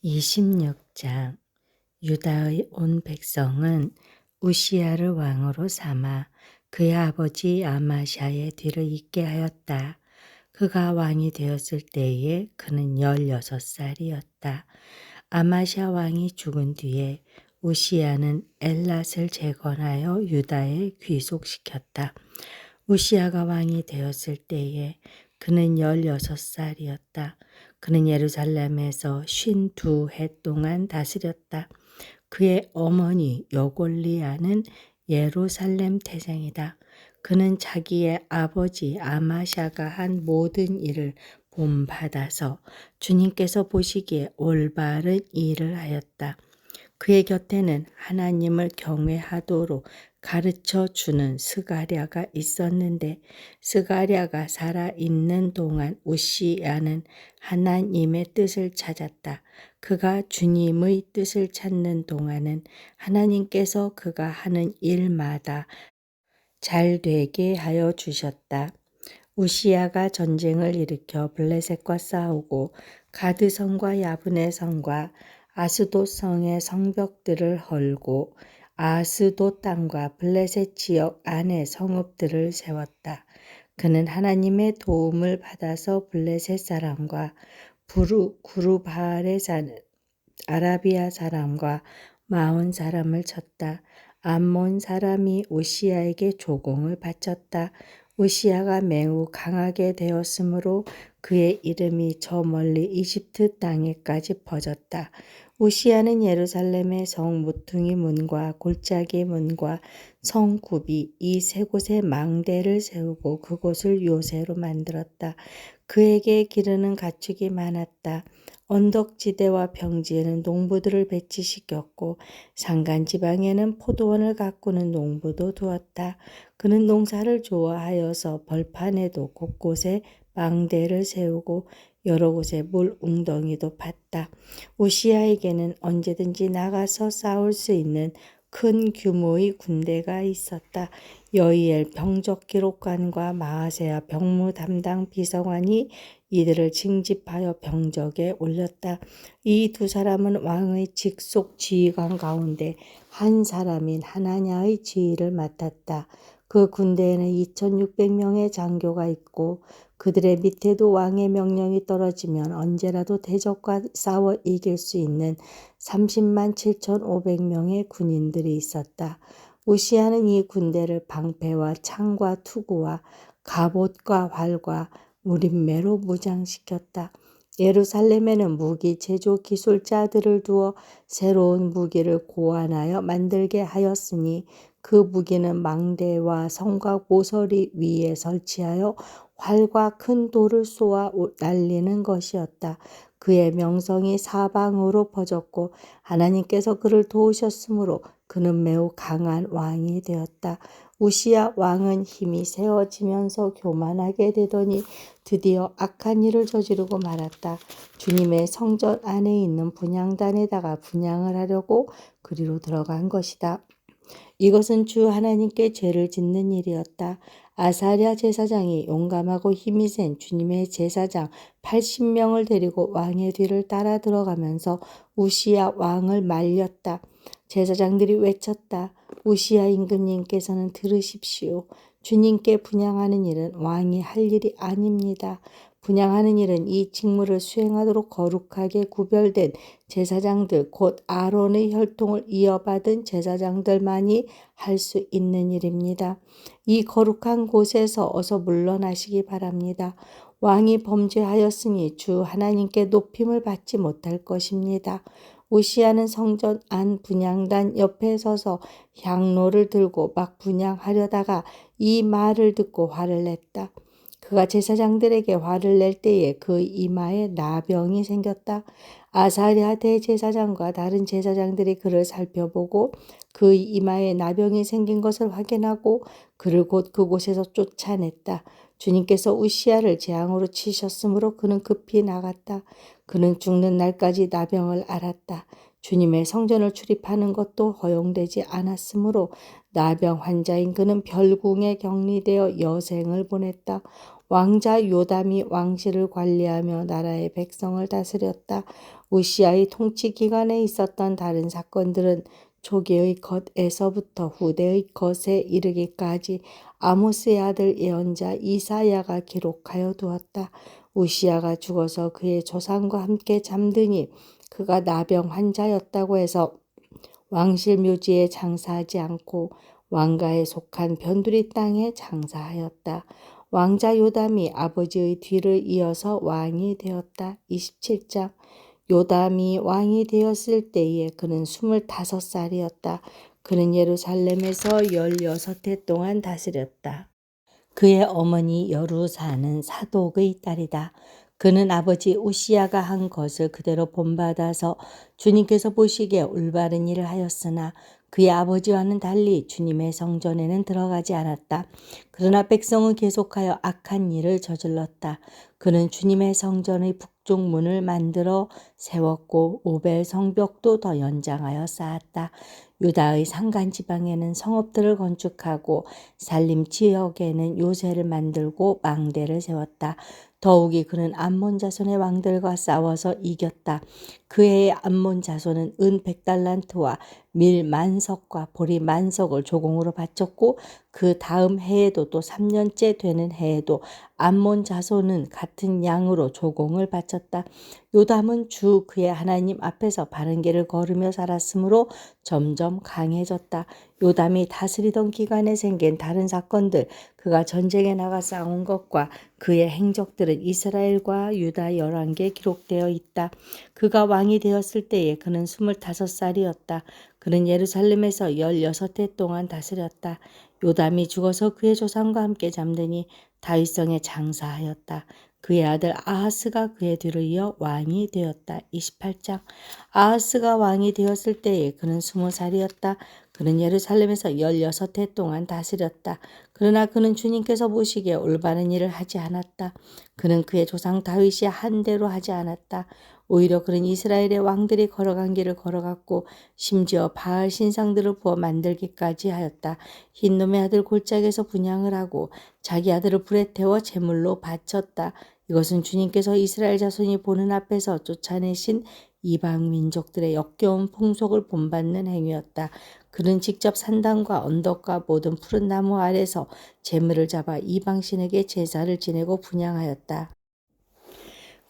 26장. 유다의 온 백성은 우시야를 왕으로 삼아 그의 아버지 아마샤의 뒤를 잇게 하였다. 그가 왕이 되었을 때에 그는 16살이었다. 아마샤 왕이 죽은 뒤에 우시야는 엘랏을 재건하여 유다에 귀속시켰다. 우시야가 왕이 되었을 때에 그는 16살이었다. 그는 예루살렘에서 52해 동안 다스렸다. 그의 어머니 여골리아는 예루살렘 태생이다. 그는 자기의 아버지 아마샤가 한 모든 일을 본받아서 주님께서 보시기에 올바른 일을 하였다. 그의 곁에는 하나님을 경외하도록 가르쳐 주는 스가랴가 있었는데 스가랴가 살아있는 동안 우시야는 하나님의 뜻을 찾았다. 그가 주님의 뜻을 찾는 동안은 하나님께서 그가 하는 일마다 잘 되게 하여 주셨다. 우시야가 전쟁을 일으켜 블레셋과 싸우고 가드성과 야브네 성과 아스돗 성의 성벽들을 헐고 아스돗 땅과 블레셋 지역 안에 성읍들을 세웠다. 그는 하나님의 도움을 받아서 블레셋 사람과 구르바알에 사는 아라비아 사람과 마온 사람을 쳤다. 암몬 사람이 우시야에게 조공을 바쳤다. 우시야가 매우 강하게 되었으므로 그의 이름이 저 멀리 이집트 땅에까지 퍼졌다. 우시야는 예루살렘의 성 모퉁이 문과 골짜기 문과 성굽이 이 세 곳에 망대를 세우고 그곳을 요새로 만들었다. 그에게 기르는 가축이 많았다. 언덕지대와 평지에는 농부들을 배치시켰고 산간지방에는 포도원을 가꾸는 농부도 두었다. 그는 농사를 좋아하여서 벌판에도 곳곳에 망대를 세우고 여러 곳에 물 웅덩이도 팠다. 우시야에게는 언제든지 나가서 싸울 수 있는 큰 규모의 군대가 있었다. 여이엘 병적기록관과 마아세야 병무 담당 비서관이 이들을 징집하여 병적에 올렸다. 이 두 사람은 왕의 직속 지휘관 가운데 한 사람인 하나냐의 지휘를 맡았다. 그 군대에는 2600명의 장교가 있고 그들의 밑에도 왕의 명령이 떨어지면 언제라도 대적과 싸워 이길 수 있는 30만 7500명의 군인들이 있었다. 우시야는 이 군대를 방패와 창과 투구와 갑옷과 활과 무림매로 무장시켰다. 예루살렘에는 무기 제조 기술자들을 두어 새로운 무기를 고안하여 만들게 하였으니 그 무기는 망대와 성과 모서리 위에 설치하여 활과 큰 돌을 쏘아 날리는 것이었다. 그의 명성이 사방으로 퍼졌고 하나님께서 그를 도우셨으므로 그는 매우 강한 왕이 되었다. 우시야 왕은 힘이 세워지면서 교만하게 되더니 드디어 악한 일을 저지르고 말았다. 주님의 성전 안에 있는 분향단에다가 분향을 하려고 그리로 들어간 것이다. 이것은 주 하나님께 죄를 짓는 일이었다. 아사랴 제사장이 용감하고 힘이 센 주님의 제사장 80명을 데리고 왕의 뒤를 따라 들어가면서 우시야 왕을 말렸다. 제사장들이 외쳤다. 우시야 임금님께서는 들으십시오. 주님께 분향하는 일은 왕이 할 일이 아닙니다. 분향하는 일은 이 직무를 수행하도록 거룩하게 구별된 제사장들 곧 아론의 혈통을 이어받은 제사장들만이 할 수 있는 일입니다. 이 거룩한 곳에서 어서 물러나시기 바랍니다. 왕이 범죄하였으니 주 하나님께 높임을 받지 못할 것입니다. 우시야는 성전 안 분향단 옆에 서서 향로를 들고 막 분향하려다가 이 말을 듣고 화를 냈다. 그가 제사장들에게 화를 낼 때에 그 이마에 나병이 생겼다. 아사랴 대제사장과 다른 제사장들이 그를 살펴보고 그 이마에 나병이 생긴 것을 확인하고 그를 곧 그곳에서 쫓아냈다. 주님께서 우시야를 재앙으로 치셨으므로 그는 급히 나갔다. 그는 죽는 날까지 나병을 앓았다. 주님의 성전을 출입하는 것도 허용되지 않았으므로 나병 환자인 그는 별궁에 격리되어 여생을 보냈다. 왕자 요담이 왕실을 관리하며 나라의 백성을 다스렸다. 우시아의 통치 기간에 있었던 다른 사건들은 초기의 것에서부터 후대의 것에 이르기까지 아모스의 아들 예언자 이사야가 기록하여 두었다. 우시아가 죽어서 그의 조상과 함께 잠드니 그가 나병 환자였다고 해서 왕실 묘지에 장사하지 않고 왕가에 속한 변두리 땅에 장사하였다. 왕자 요담이 아버지의 뒤를 이어서 왕이 되었다. 27장. 요담이 왕이 되었을 때에 그는 25살이었다. 그는 예루살렘에서 16해 동안 다스렸다. 그의 어머니 여루사는 사독의 딸이다. 그는 아버지 우시야가 한 것을 그대로 본받아서 주님께서 보시기에 올바른 일을 하였으나 그의 아버지와는 달리 주님의 성전에는 들어가지 않았다. 그러나 백성은 계속하여 악한 일을 저질렀다. 그는 주님의 성전의 북쪽 문을 만들어 세웠고 오벨 성벽도 더 연장하여 쌓았다. 유다의 산간 지방에는 성읍들을 건축하고 살림 지역에는 요새를 만들고 망대를 세웠다. 더욱이 그는 암몬 자손의 왕들과 싸워서 이겼다. 그의 암몬 자손은 은 100달란트와 밀 만석과 보리 만석을 조공으로 바쳤고 그 다음 해에도 또 3년째 되는 해에도 암몬 자손은 같은 양으로 조공을 바쳤다. 요담은 주 그의 하나님 앞에서 바른 길을 걸으며 살았으므로 점점 강해졌다. 요담이 다스리던 기간에 생긴 다른 사건들, 그가 전쟁에 나가 싸운 것과 그의 행적들은 이스라엘과 유다 열왕기에 기록되어 있다. 그가 왕이 되었을 때에 그는 25살이었다. 그는 예루살렘에서 16해 동안 다스렸다. 요담이 죽어서 그의 조상과 함께 잠드니 다윗성에 장사하였다. 그의 아들 아하스가 그의 뒤를 이어 왕이 되었다. 28장. 아하스가 왕이 되었을 때에 그는 20살이었다. 그는 예루살렘에서 16해 동안 다스렸다. 그러나 그는 주님께서 보시기에 올바른 일을 하지 않았다. 그는 그의 조상 다윗이 한 대로 하지 않았다. 오히려 그는 이스라엘의 왕들이 걸어간 길을 걸어갔고 심지어 바알 신상들을 부어 만들기까지 하였다. 흰놈의 아들 골짜기에서 분향을 하고 자기 아들을 불에 태워 제물로 바쳤다. 이것은 주님께서 이스라엘 자손이 보는 앞에서 쫓아내신 이방 민족들의 역겨운 풍속을 본받는 행위였다. 그는 직접 산당과 언덕과 모든 푸른 나무 아래서 제물을 잡아 이방신에게 제사를 지내고 분향하였다.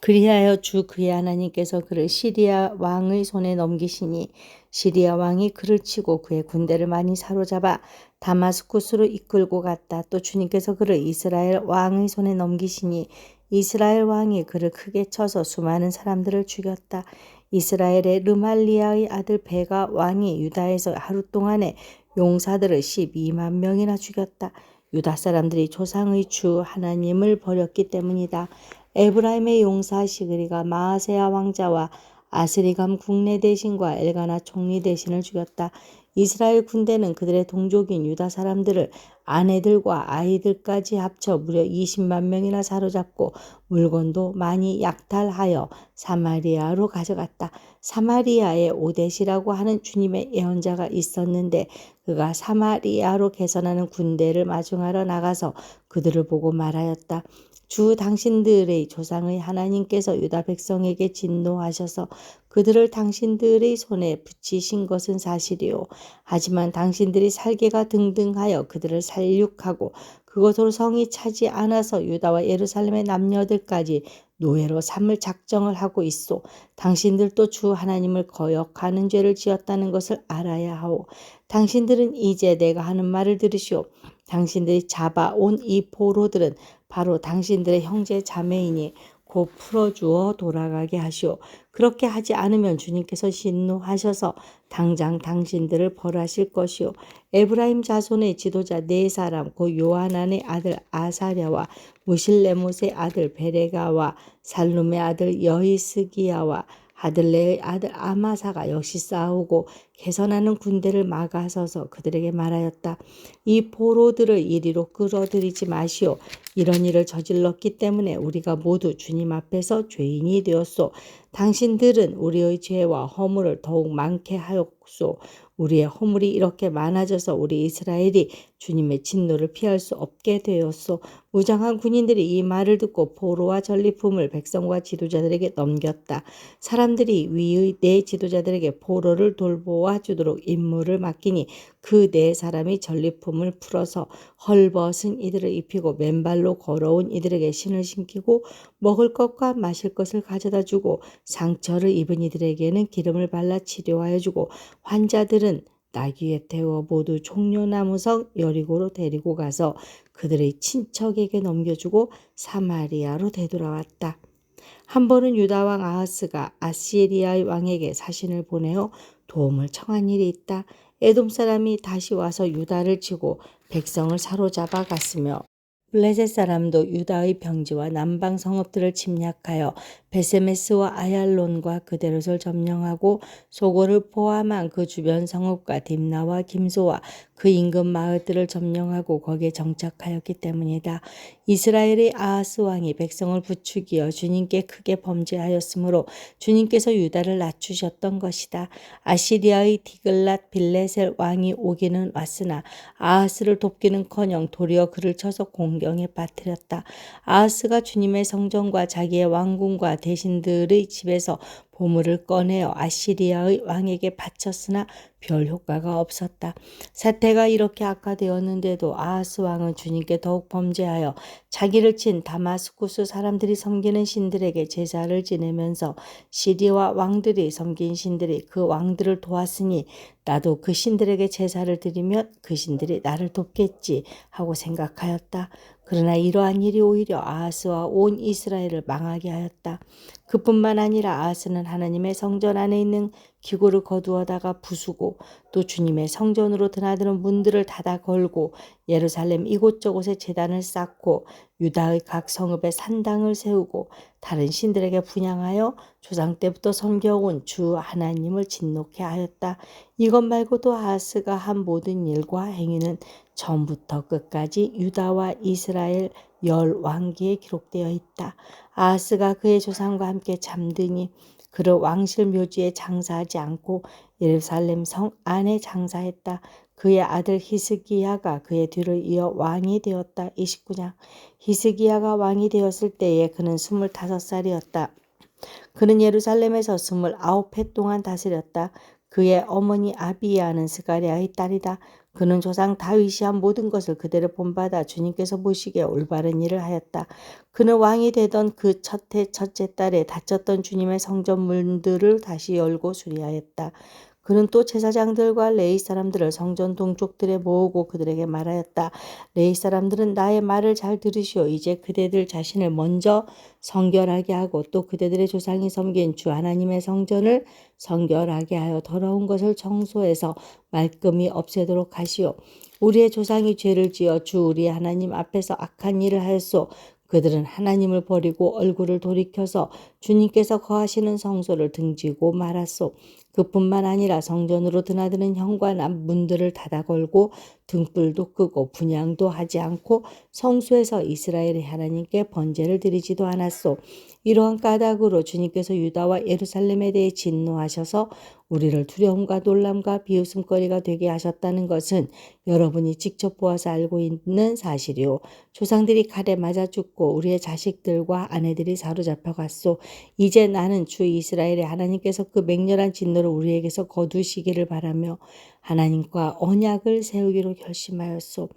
그리하여 주 그의 하나님께서 그를 시리아 왕의 손에 넘기시니 시리아 왕이 그를 치고 그의 군대를 많이 사로잡아 다마스쿠스로 이끌고 갔다. 또 주님께서 그를 이스라엘 왕의 손에 넘기시니 이스라엘 왕이 그를 크게 쳐서 수많은 사람들을 죽였다. 이스라엘의 르말리아의 아들 베가 왕이 유다에서 하루 동안에 용사들을 12만 명이나 죽였다. 유다 사람들이 조상의 주 하나님을 버렸기 때문이다. 에브라임의 용사 시그리가 마아세야 왕자와 아스리감 국내 대신과 엘가나 총리 대신을 죽였다. 이스라엘 군대는 그들의 동족인 유다 사람들을 아내들과 아이들까지 합쳐 무려 20만 명이나 사로잡고 물건도 많이 약탈하여 사마리아로 가져갔다. 사마리아에 오데시라고 하는 주님의 예언자가 있었는데 그가 사마리아로 개선하는 군대를 마중하러 나가서 그들을 보고 말하였다. 주 당신들의 조상의 하나님께서 유다 백성에게 진노하셔서 그들을 당신들의 손에 붙이신 것은 사실이요. 하지만 당신들이 살개가 등등하여 그들을 살육하고 그것으로 성이 차지 않아서 유다와 예루살렘의 남녀들까지 노예로 삼을 작정을 하고 있소. 당신들도 주 하나님을 거역하는 죄를 지었다는 것을 알아야 하오. 당신들은 이제 내가 하는 말을 들으시오. 당신들이 잡아온 이 포로들은 바로 당신들의 형제 자매이니 곧 풀어주어 돌아가게 하시오. 그렇게 하지 않으면 주님께서 진노하셔서 당장 당신들을 벌하실 것이오. 에브라임 자손의 지도자 네 사람 곧 요하난의 아들 아사랴와 무실레못의 아들 베레가와 살룸의 아들 여히스기야와 하들레의 아들 아마사가 역시 싸우고 개선하는 군대를 막아서서 그들에게 말하였다. 이 포로들을 이리로 끌어들이지 마시오. 이런 일을 저질렀기 때문에 우리가 모두 주님 앞에서 죄인이 되었소. 당신들은 우리의 죄와 허물을 더욱 많게 하였소. 우리의 허물이 이렇게 많아져서 우리 이스라엘이 주님의 진노를 피할 수 없게 되었소. 무장한 군인들이 이 말을 듣고 포로와 전리품을 백성과 지도자들에게 넘겼다. 사람들이 위의 네 지도자들에게 포로를 돌보아 주도록 임무를 맡기니 그 네 사람이 전리품을 풀어서 헐벗은 이들을 입히고 맨발로 걸어온 이들에게 신을 신기고 먹을 것과 마실 것을 가져다 주고 상처를 입은 이들에게는 기름을 발라 치료하여 주고 환자들은 나귀에 태워 모두 종려나무성 여리고로 데리고 가서 그들의 친척에게 넘겨주고 사마리아로 되돌아왔다. 한 번은 유다 왕 아하스가 아시리아의 왕에게 사신을 보내어 도움을 청한 일이 있다. 에돔 사람이 다시 와서 유다를 치고 백성을 사로잡아 갔으며 블레셋 사람도 유다의 평지와 남방 성읍들을 침략하여 베세메스와 아얄론과 그대롯을 점령하고 소고를 포함한 그 주변 성읍과 딥나와 김소와 그 인근 마을들을 점령하고 거기에 정착하였기 때문이다. 이스라엘의 아하스 왕이 백성을 부추기어 주님께 크게 범죄하였으므로 주님께서 유다를 낮추셨던 것이다. 아시리아의 디글랏 빌레셀 왕이 오기는 왔으나 아하스를 돕기는커녕 도리어 그를 쳐서 공경에 빠뜨렸다. 아하스가 주님의 성전과 자기의 왕궁과 대신들의 집에서 보물을 꺼내어 아시리아의 왕에게 바쳤으나 별 효과가 없었다. 사태가 이렇게 악화되었는데도 아하스 왕은 주님께 더욱 범죄하여 자기를 친 다마스쿠스 사람들이 섬기는 신들에게 제사를 지내면서 시리아 왕들이 섬긴 신들이 그 왕들을 도왔으니 나도 그 신들에게 제사를 드리면 그 신들이 나를 돕겠지 하고 생각하였다. 그러나 이러한 일이 오히려 아하스와 온 이스라엘을 망하게 하였다. 그뿐만 아니라 아하스는 하나님의 성전 안에 있는 기구를 거두어다가 부수고 또 주님의 성전으로 드나드는 문들을 닫아 걸고 예루살렘 이곳저곳에 제단을 쌓고 유다의 각 성읍에 산당을 세우고 다른 신들에게 분향하여 조상 때부터 섬겨온 주 하나님을 진노케 하였다. 이것 말고도 아하스가 한 모든 일과 행위는 처음부터 끝까지 유다와 이스라엘 열 왕기에 기록되어 있다. 아하스가 그의 조상과 함께 잠드니 그를 왕실 묘지에 장사하지 않고 예루살렘 성 안에 장사했다. 그의 아들 히스기야가 그의 뒤를 이어 왕이 되었다. 29장. 히스기야가 왕이 되었을 때에 그는 25살이었다. 그는 예루살렘에서 29해 동안 다스렸다. 그의 어머니 아비야는 스가랴의 딸이다. 그는 조상 다윗이 한 모든 것을 그대로 본받아 주님께서 보시기에 올바른 일을 하였다. 그는 왕이 되던 그 첫해 첫째 달에 닫혔던 주님의 성전 문들을 다시 열고 수리하였다. 그는 또 제사장들과 레위 사람들을 성전 동쪽들에 모으고 그들에게 말하였다. 레위 사람들은 나의 말을 잘 들으시오. 이제 그대들 자신을 먼저 성결하게 하고 또 그대들의 조상이 섬긴 주 하나님의 성전을 성결하게 하여 더러운 것을 청소해서 말끔히 없애도록 하시오. 우리의 조상이 죄를 지어 주 우리 하나님 앞에서 악한 일을 하였소. 그들은 하나님을 버리고 얼굴을 돌이켜서 주님께서 거하시는 성소를 등지고 말았소. 그뿐만 아니라 성전으로 드나드는 현관앞 문들을 닫아 걸고 등불도 끄고 분향도 하지 않고 성소에서 이스라엘의 하나님께 번제를 드리지도 않았소. 이러한 까닭으로 주님께서 유다와 예루살렘에 대해 진노하셔서 우리를 두려움과 놀람과 비웃음거리가 되게 하셨다는 것은 여러분이 직접 보아서 알고 있는 사실이요. 조상들이 칼에 맞아 죽고 우리의 자식들과 아내들이 사로잡혀 갔소. 이제 나는 주 이스라엘의 하나님께서 그 맹렬한 진노를 우리에게서 거두시기를 바라며 하나님과 언약을 세우기로 결심하였소.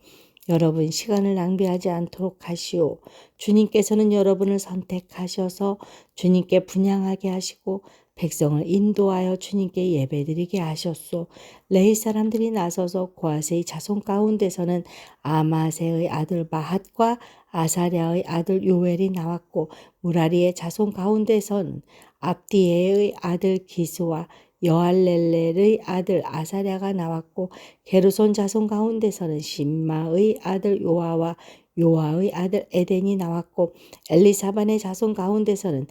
여러분 시간을 낭비하지 않도록 하시오. 주님께서는 여러분을 선택하셔서 주님께 분향하게 하시고 백성을 인도하여 주님께 예배드리게 하셨소. 레위 사람들이 나서서 고아세의 자손 가운데서는 아마세의 아들 마핫과 아사랴의 아들 요엘이 나왔고 무라리의 자손 가운데서는 압디에의 아들 기스와 여할렐렐의 아들 아사랴가 나왔고 게르손 자손 가운데서는 심마의 아들 요아와 요아의 아들 에덴이 나왔고 엘리사반의 자손 가운데서는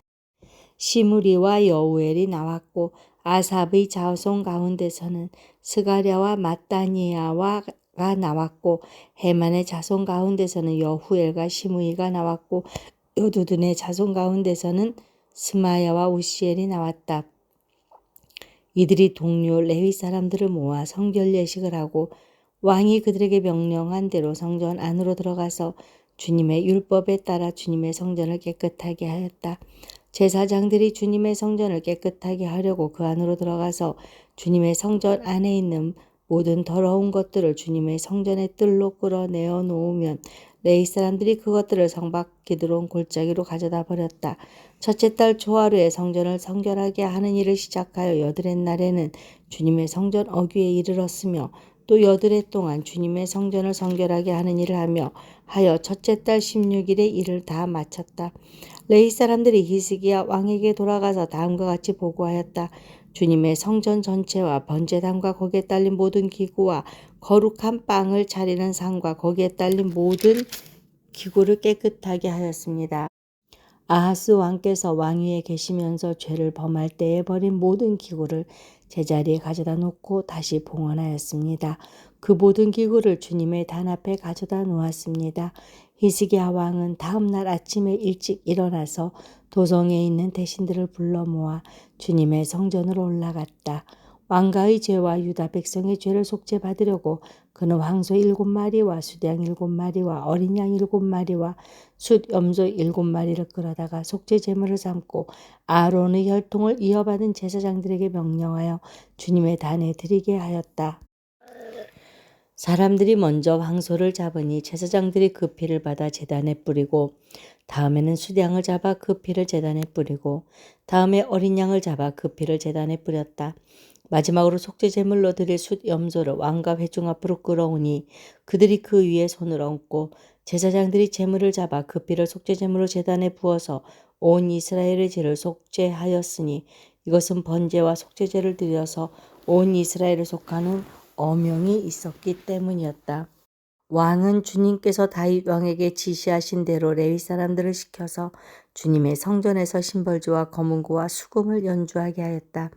시므리와 여우엘이 나왔고 아삽의 자손 가운데서는 스가랴와 마따니아가 나왔고 헤만의 자손 가운데서는 여후엘과 시므이가 나왔고 여두둔의 자손 가운데서는 스마야와 우시엘이 나왔다. 이들이 동료 레위 사람들을 모아 성결 예식을 하고 왕이 그들에게 명령한 대로 성전 안으로 들어가서 주님의 율법에 따라 주님의 성전을 깨끗하게 하였다. 제사장들이 주님의 성전을 깨끗하게 하려고 그 안으로 들어가서 주님의 성전 안에 있는 모든 더러운 것들을 주님의 성전의 뜰로 끌어내어 놓으면 레위 사람들이 그것들을 성 밖에 들어온 골짜기로 가져다 버렸다. 첫째 달 초하루에 성전을 성결하게 하는 일을 시작하여 여드렛 날에는 주님의 성전 어귀에 이르렀으며 또 여드렛 동안 주님의 성전을 성결하게 하는 일을 하여 첫째 달 16일에 일을 다 마쳤다. 레위 사람들이 히스기야 왕에게 돌아가서 다음과 같이 보고하였다. 주님의 성전 전체와 번제단과 거기에 딸린 모든 기구와 거룩한 빵을 차리는 상과 거기에 딸린 모든 기구를 깨끗하게 하였습니다. 아하스 왕께서 왕위에 계시면서 죄를 범할 때에 버린 모든 기구를 제자리에 가져다 놓고 다시 봉헌하였습니다. 그 모든 기구를 주님의 단 앞에 가져다 놓았습니다. 히스기야 왕은 다음 날 아침에 일찍 일어나서 도성에 있는 대신들을 불러 모아 주님의 성전으로 올라갔다. 왕가의 죄와 유다 백성의 죄를 속죄받으려고 그는 황소 7마리와 수양 7마리와 어린 양 7마리와 숫 염소 7마리를 끌어다가 속죄 제물을 삼고 아론의 혈통을 이어받은 제사장들에게 명령하여 주님의 단에 드리게 하였다. 사람들이 먼저 황소를 잡으니 제사장들이 그 피를 받아 제단에 뿌리고 다음에는 숫양을 잡아 그 피를 제단에 뿌리고 다음에 어린 양을 잡아 그 피를 제단에 뿌렸다. 마지막으로 속죄 제물로 드릴 숫 염소를 왕과 회중 앞으로 끌어오니 그들이 그 위에 손을 얹고 제사장들이 제물을 잡아 그 피를 속죄 제물로 제단에 부어서 온 이스라엘의 죄를 속죄하였으니 이것은 번제와 속죄제를 드려서 온 이스라엘을 속하는 어명이 있었기 때문이었다. 왕은 주님께서 다윗 왕에게 지시하신 대로 레위 사람들을 시켜서 주님의 성전에서 심벌주와 검은고와 수금을 연주하게 하였다.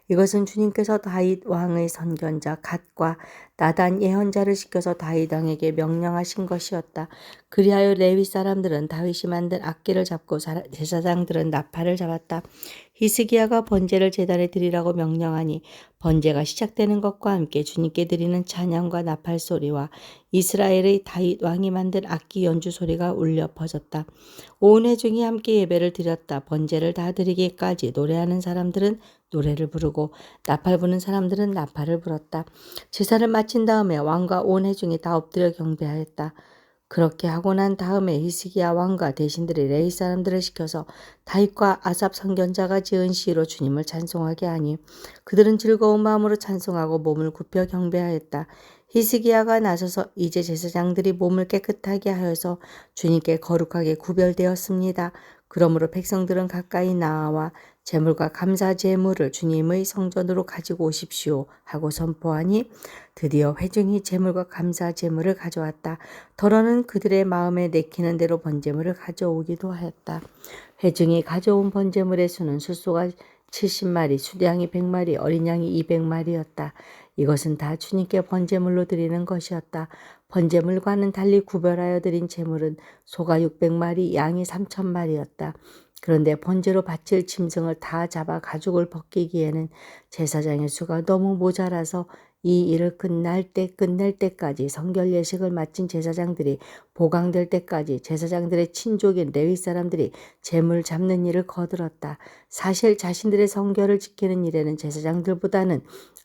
이것은 주님께서 다윗 왕의 선견자 갓과 나단 예언자를 시켜서 다윗 왕에게 명령하신 것이었다. 그리하여 레위 사람들은 다윗이 만든 악기를 잡고 제사장들은 나팔을 잡았다. 히스기야가 번제를 제단에 드리라고 명령하니 번제가 시작되는 것과 함께 주님께 드리는 찬양과 나팔 소리와 이스라엘의 다윗 왕이 만든 악기 연주 소리가 울려 퍼졌다. 온 회중이 함께 예배를 드렸다. 번제를 다 드리기까지 노래하는 사람들은 노래를 부르고 나팔 부는 사람들은 나팔을 불었다. 제사를 마친 다음에 왕과 온 회중이 다 엎드려 경배하였다. 그렇게 하고 난 다음에 히스기야 왕과 대신들이 레위 사람들을 시켜서 다윗과 아삽 선견자가 지은 시로 주님을 찬송하게 하니 그들은 즐거운 마음으로 찬송하고 몸을 굽혀 경배하였다. 히스기야가 나서서 이제 제사장들이 몸을 깨끗하게 하여서 주님께 거룩하게 구별되었습니다. 그러므로 백성들은 가까이 나와 제물과 감사 제물을 주님의 성전으로 가지고 오십시오 하고 선포하니 드디어 회중이 제물과 감사 제물을 가져왔다. 더러는 그들의 마음에 내키는 대로 번제물을 가져오기도 하였다. 회중이 가져온 번제물의 수는 숫소가 70마리, 숫양이 100마리, 어린 양이 200마리였다. 이것은 다 주님께 번제물로 드리는 것이었다. 번제물과는 달리 구별하여 드린 제물은 소가 600마리, 양이 3000마리였다. 그런데 번제로 바칠 짐승을 다 잡아 가죽을 벗기기에는 제사장의 수가 너무 모자라서 이 일을 끝낼 때까지 성결 예식을 마친 제사장들이 보강될 때까지 제사장들의 친족인 레위 사람들이 제물 잡는 일을 거들었다. 사실 자신들의 성결을 지키는 일에는 제사장들보다는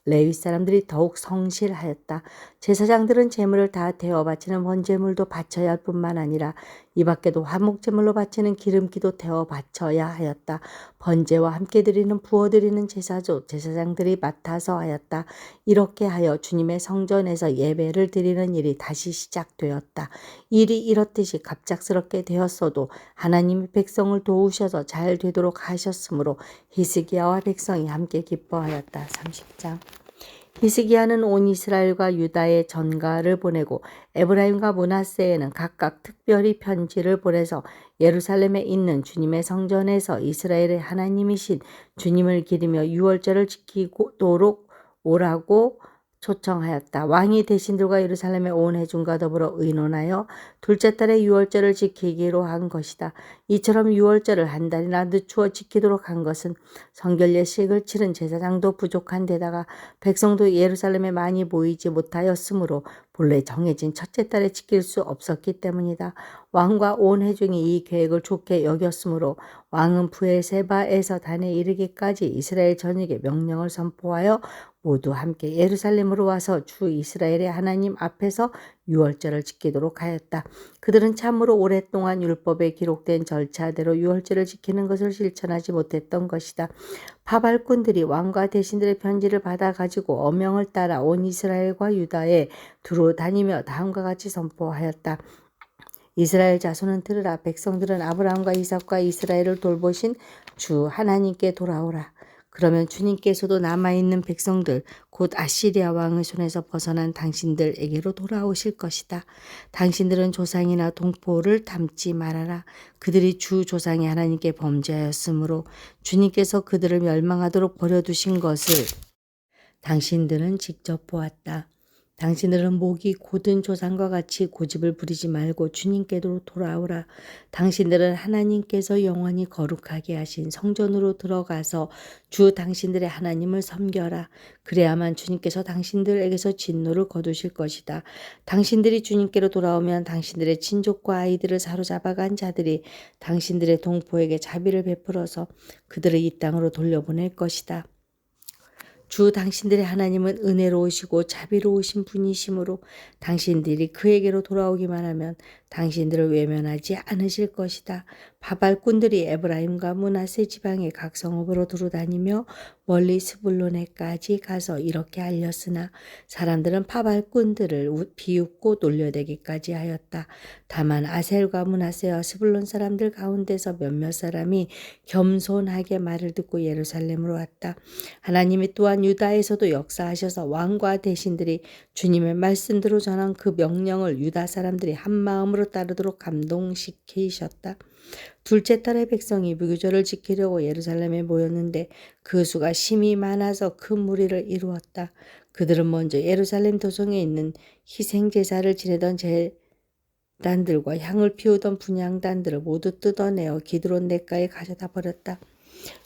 레위 사람들이 더욱 성실하였다. 제사장들은 제물을 다 데워 바치는 번제물도 바쳐야 할 뿐만 아니라 이 밖에도 화목제물로 바치는 기름기도 데워 바쳐야 하였다. 번제와 함께 드리는 부어드리는 제사도 제사장들이 맡아서 하였다. 이렇게 하여 주님의 성전에서 예배를 드리는 일이 다시 시작되었다. 일이 이렇듯이 갑작스럽게 되었어도 하나님의 백성을 도우셔서 잘 되도록 하셨으므로 히스기야와 백성이 함께 기뻐하였다. 30장. 히스기야는 온 이스라엘과 유다에 전가를 보내고 에브라임과 므낫세에는 각각 특별히 편지를 보내서 예루살렘에 있는 주님의 성전에서 이스라엘의 하나님이신 주님을 기리며 유월절을 지키도록 오라고 초청하였다. 왕이 대신들과 예루살렘의 온 회중과 더불어 의논하여 둘째 달에 유월절을 지키기로 한 것이다. 이처럼 유월절을 한 달이나 늦추어 지키도록 한 것은 성결 예식을 치른 제사장도 부족한 데다가 백성도 예루살렘에 많이 모이지 못하였으므로 본래 정해진 첫째 달에 지킬 수 없었기 때문이다. 왕과 온 회중이 이 계획을 좋게 여겼으므로 왕은 브엘세바에서 단에 이르기까지 이스라엘 전역에 명령을 선포하여 모두 함께 예루살렘으로 와서 주 이스라엘의 하나님 앞에서 유월절을 지키도록 하였다. 그들은 참으로 오랫동안 율법에 기록된 절차대로 유월절을 지키는 것을 실천하지 못했던 것이다. 파발꾼들이 왕과 대신들의 편지를 받아 가지고 어명을 따라 온 이스라엘과 유다에 두루 다니며 다음과 같이 선포하였다. 이스라엘 자손은 들으라. 백성들은 아브라함과 이삭과 이스라엘을 돌보신 주 하나님께 돌아오라. 그러면 주님께서도 남아있는 백성들 곧 아시리아 왕의 손에서 벗어난 당신들에게로 돌아오실 것이다. 당신들은 조상이나 동포를 닮지 말아라. 그들이 주 조상의 하나님께 범죄하였으므로 주님께서 그들을 멸망하도록 버려두신 것을 당신들은 직접 보았다. 당신들은 목이 곧은 조상과 같이 고집을 부리지 말고 주님께로 돌아오라. 당신들은 하나님께서 영원히 거룩하게 하신 성전으로 들어가서 주 당신들의 하나님을 섬겨라. 그래야만 주님께서 당신들에게서 진노를 거두실 것이다. 당신들이 주님께로 돌아오면 당신들의 친족과 아이들을 사로잡아간 자들이 당신들의 동포에게 자비를 베풀어서 그들을 이 땅으로 돌려보낼 것이다. 주 당신들의 하나님은 은혜로우시고 자비로우신 분이시므로 당신들이 그에게로 돌아오기만 하면 당신들을 외면하지 않으실 것이다. 바발꾼들이 에브라임과 므낫세 지방의 각 성읍으로 두루다니며 멀리 스불론에까지 가서 이렇게 알렸으나 사람들은 바발꾼들을 비웃고 놀려대기까지 하였다. 다만 아셀과 므낫세와 스불론 사람들 가운데서 몇몇 사람이 겸손하게 말을 듣고 예루살렘으로 왔다. 하나님이 또한 유다에서도 역사하셔서 왕과 대신들이 주님의 말씀대로 전한 그 명령을 유다 사람들이 한 마음으로 따르도록 감동시키셨다. 둘째 달에 백성이 무교절을 지키려고 예루살렘에 모였는데 그 수가 심히 많아서 큰 무리를 이루었다. 그들은 먼저 예루살렘 도성에 있는 희생제사를 지내던 제단들과 향을 피우던 분향단들을 모두 뜯어내어 기드론 냇가에 가져다 버렸다.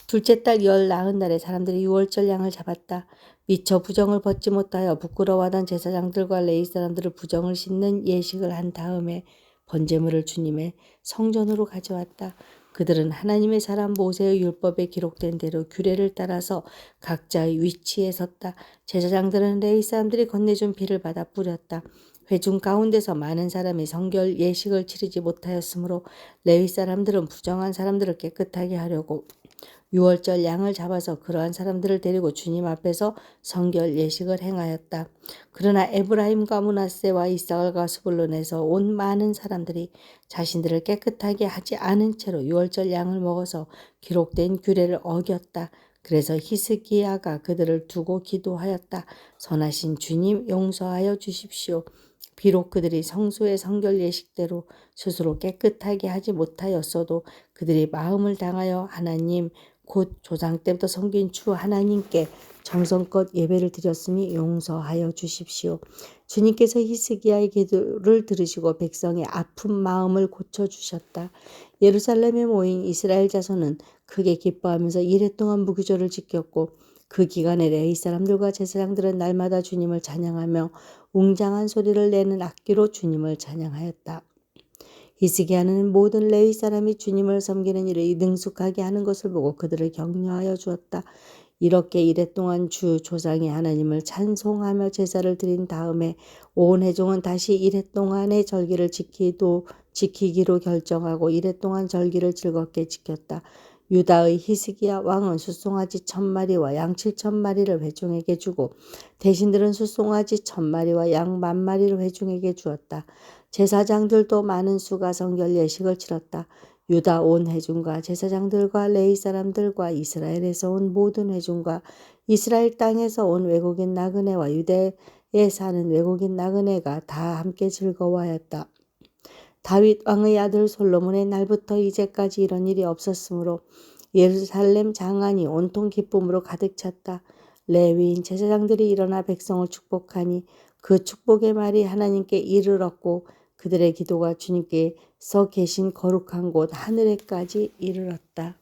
둘째 달 열 나흔 날에 사람들이 유월절 양을 잡았다. 미처 부정을 벗지 못하여 부끄러워하던 제사장들과 레위 사람들을 부정을 씻는 예식을 한 다음에 번제물을 주님의 성전으로 가져왔다. 그들은 하나님의 사람 모세의 율법에 기록된 대로 규례를 따라서 각자의 위치에 섰다. 제사장들은 레위 사람들이 건네준 피를 받아 뿌렸다. 회중 가운데서 많은 사람이 성결 예식을 치르지 못하였으므로 레위 사람들은 부정한 사람들을 깨끗하게 하려고 유월절 양을 잡아서 그러한 사람들을 데리고 주님 앞에서 성결 예식을 행하였다. 그러나 에브라임과 므낫세와 이삭과 스불론에서 온 많은 사람들이 자신들을 깨끗하게 하지 않은 채로 유월절 양을 먹어서 기록된 규례를 어겼다. 그래서 히스기야가 그들을 두고 기도하였다. 선하신 주님 용서하여 주십시오. 비록 그들이 성소의 성결 예식대로 스스로 깨끗하게 하지 못하였어도 그들이 마음을 당하여 하나님 곧 조상 때부터 섬긴 주 하나님께 정성껏 예배를 드렸으니 용서하여 주십시오. 주님께서 히스기야의 기도를 들으시고 백성의 아픈 마음을 고쳐주셨다. 예루살렘에 모인 이스라엘 자손은 크게 기뻐하면서 이래 동안 무교절을 지켰고 그 기간에 레위 사람들과 제사장들은 날마다 주님을 찬양하며 웅장한 소리를 내는 악기로 주님을 찬양하였다. 히스기야는 모든 레위 사람이 주님을 섬기는 일을 능숙하게 하는 것을 보고 그들을 격려하여 주었다. 이렇게 이랫동안 주 조상의 하나님을 찬송하며 제사를 드린 다음에 온 회중은 다시 이랫동안의 절기를 지키기로 결정하고 이랫동안 절기를 즐겁게 지켰다. 유다의 히스기야 왕은 숫송아지 1000마리와 양 7000마리를 회중에게 주고 대신들은 숫송아지 1000마리와 양 10,000마리를 회중에게 주었다. 제사장들도 많은 수가 성결 예식을 치렀다. 유다 온 회중과 제사장들과 레위 사람들과 이스라엘에서 온 모든 회중과 이스라엘 땅에서 온 외국인 나그네와 유대에 사는 외국인 나그네가 다 함께 즐거워하였다. 다윗 왕의 아들 솔로몬의 날부터 이제까지 이런 일이 없었으므로 예루살렘 장안이 온통 기쁨으로 가득 찼다. 레위인 제사장들이 일어나 백성을 축복하니 그 축복의 말이 하나님께 이르렀고 그들의 기도가 주님께서 계신 거룩한 곳 하늘에까지 이르렀다.